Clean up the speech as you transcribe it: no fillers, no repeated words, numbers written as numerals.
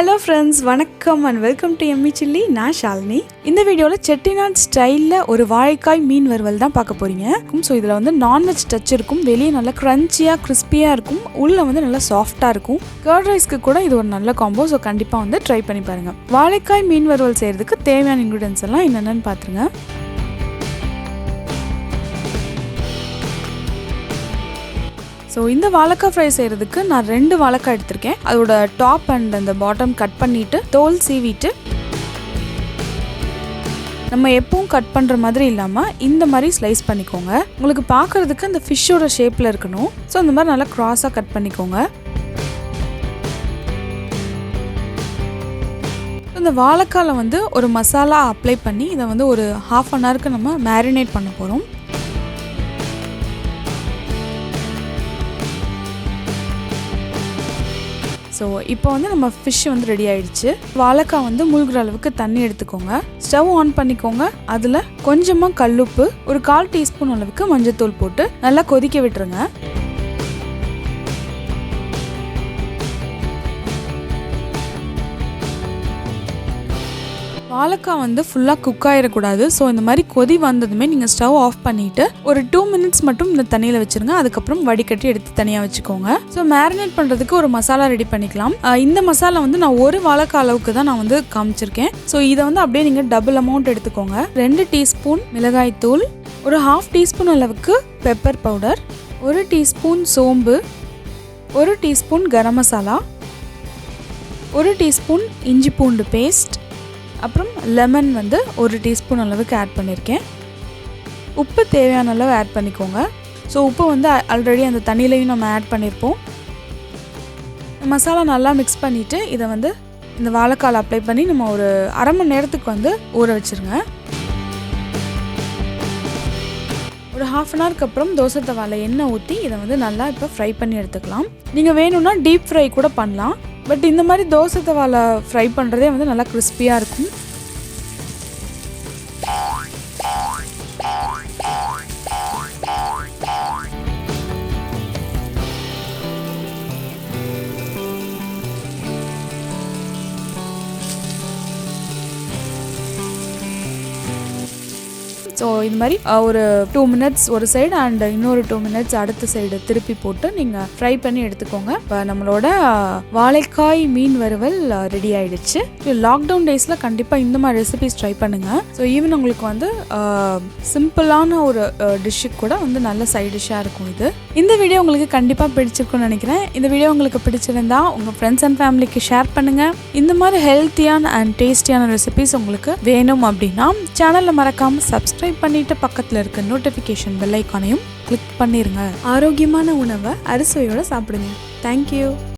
Hello friends, வணக்கம் and welcome to Yummy Chilli. நான் ஷாலினி. இந்த வீடியோல செட்டிநாட் ஸ்டைல்ல ஒரு வாழைக்காய் மீன் வறுவல் தான் பார்க்க போறீங்க. சோ இதுல வந்து நான்வெஜ் டச் இருக்கும். வெளிய நல்ல கிரன்ச்சியா, கிறிஸ்பியா இருக்கும். உள்ள வந்து நல்ல சாஃப்ட்டா இருக்கும். கர்ட் ரைஸ்க்கு கூட இது ஒரு நல்ல காம்போ. சோ கண்டிப்பா வந்து ட்ரை பண்ணி பாருங்க. வாழைக்காய் மீன் வறுவல் செய்யறதுக்கு தேவையான இன்கிரிடியன்ட்ஸ் எல்லாம் என்னென்னன்னு பாத்துருங்க. ஸோ இந்த வாழைக்காய் ஃப்ரை செய்கிறதுக்கு நான் 2 வாழைக்காய் எடுத்திருக்கேன். அதோட டாப் அண்ட் அந்த பாட்டம் கட் பண்ணிவிட்டு தோல் சீவிட்டு நம்ம எப்பவும் கட் பண்ணுற மாதிரி இல்லாமல் இந்த மாதிரி ஸ்லைஸ் பண்ணிக்கோங்க. உங்களுக்கு பார்க்குறதுக்கு அந்த ஃபிஷ்ஷோட ஷேப்பில் இருக்கணும். ஸோ இந்த மாதிரி நல்லா க்ராஸாக கட் பண்ணிக்கோங்க. இந்த வாழைக்காயில் வந்து ஒரு மசாலா அப்ளை பண்ணி இதை வந்து ஒரு 1/2 அன் ஹவருக்கு நம்ம மேரினேட் பண்ண போகிறோம். ஸோ இப்போ வந்து நம்ம ஃபிஷ் வந்து ரெடி ஆகிடுச்சு. வாழைக்காய் வந்து மூழ்கிற அளவுக்கு தண்ணி எடுத்துக்கோங்க. ஸ்டவ் ஆன் பண்ணிக்கோங்க. அதில் கொஞ்சமாக கல்லுப்பு, ஒரு 1/4 டீஸ்பூன் அளவுக்கு மஞ்சத்தூள் போட்டு நல்லா கொதிக்க விட்டுருங்க. வாழைக்காய் வந்து ஃபுல்லாக குக் ஆகிடக்கூடாது. ஸோ இந்த மாதிரி கொதி வந்ததுமே நீங்கள் ஸ்டவ் ஆஃப் பண்ணிவிட்டு ஒரு 2 மினிட்ஸ் மட்டும் இந்த தண்ணியில் வச்சுருங்க. அதுக்கப்புறம் வடிகட்டி எடுத்து தனியாக வச்சுக்கோங்க. ஸோ மேரினேட் பண்ணுறதுக்கு ஒரு மசாலா ரெடி பண்ணிக்கலாம். இந்த மசாலா வந்து நான் ஒரு வாழைக்காய் அளவுக்கு தான் நான் வந்து காமிச்சிருக்கேன். ஸோ இதை வந்து அப்படியே நீங்கள் டபுள் அமௌண்ட் எடுத்துக்கோங்க. 2 டீஸ்பூன் மிளகாய் தூள், ஒரு 1/2 டீஸ்பூன் அளவுக்கு பெப்பர் பவுடர், 1 டீஸ்பூன் சோம்பு, 1 டீஸ்பூன் கரம் மசாலா, 1 டீஸ்பூன் இஞ்சி பூண்டு பேஸ்ட், அப்புறம் லெமன் வந்து 1 டீஸ்பூன் அளவுக்கு ஆட் பண்ணியிருக்கேன். உப்பு தேவையான அளவு ஆட் பண்ணிக்கோங்க. ஸோ உப்பு வந்து ஆல்ரெடி அந்த தண்ணியிலையும் நம்ம ஆட் பண்ணியிருப்போம். மசாலா நல்லா மிக்ஸ் பண்ணிவிட்டு இதை வந்து இந்த வாழைக்கால் அப்ளை பண்ணி நம்ம ஒரு 1/2 மணி நேரத்துக்கு வந்து ஊற வச்சுருங்க. ஒரு 1/2 அன் ஹவருக்கு அப்புறம் தோசை தவாவில் எண்ணெய் ஊற்றி இதை வந்து நல்லா இப்போ ஃப்ரை பண்ணி எடுத்துக்கலாம். நீங்கள் வேணும்னா டீப் ஃப்ரை கூட பண்ணலாம். பட் இந்த மாதிரி தோசை தவாவில் ஃப்ரை பண்ணுறதே வந்து நல்லா கிறிஸ்பியாக இருக்கும். ஸோ இது மாதிரி ஒரு 2 மினிட்ஸ் ஒரு சைடு அண்ட் இன்னொரு 2 மினிட்ஸ் அடுத்த சைடு திருப்பி போட்டு நீங்கள் ஃப்ரை பண்ணி எடுத்துக்கோங்க. இப்போ நம்மளோட வாழைக்காய் மீன் வறுவல் ரெடி ஆகிடுச்சு. லாக்டவுன் டேஸில் கண்டிப்பாக இந்த மாதிரி ரெசிபிஸ் ட்ரை பண்ணுங்கள். ஸோ ஈவன் உங்களுக்கு வந்து சிம்பிளான ஒரு டிஷ்ஷுக்கு கூட வந்து நல்ல சைட் டிஷ்ஷாக இருக்கும் இது. இந்த வீடியோ உங்களுக்கு கண்டிப்பாக பிடிச்சிருக்குன்னு நினைக்கிறேன். இந்த வீடியோ உங்களுக்கு பிடிச்சிருந்தா உங்கள் ஃப்ரெண்ட்ஸ் அண்ட் ஃபேமிலிக்கு ஷேர் பண்ணுங்கள். இந்த மாதிரி ஹெல்த்தியான அண்ட் டேஸ்டியான ரெசிபிஸ் உங்களுக்கு வேணும் அப்படின்னா சேனலில் மறக்காமல் சப்ஸ்கிரைப் பண்ணிட்டு பக்கத்தில் இருக்க நோட்டிஃபிகேஷன் பெல் ஐக்கானையும் கிளிக் பண்ணிருங்க. ஆரோக்கியமான உணவை அறுசுவையோட சாப்பிடுங்க. தேங்க்யூ.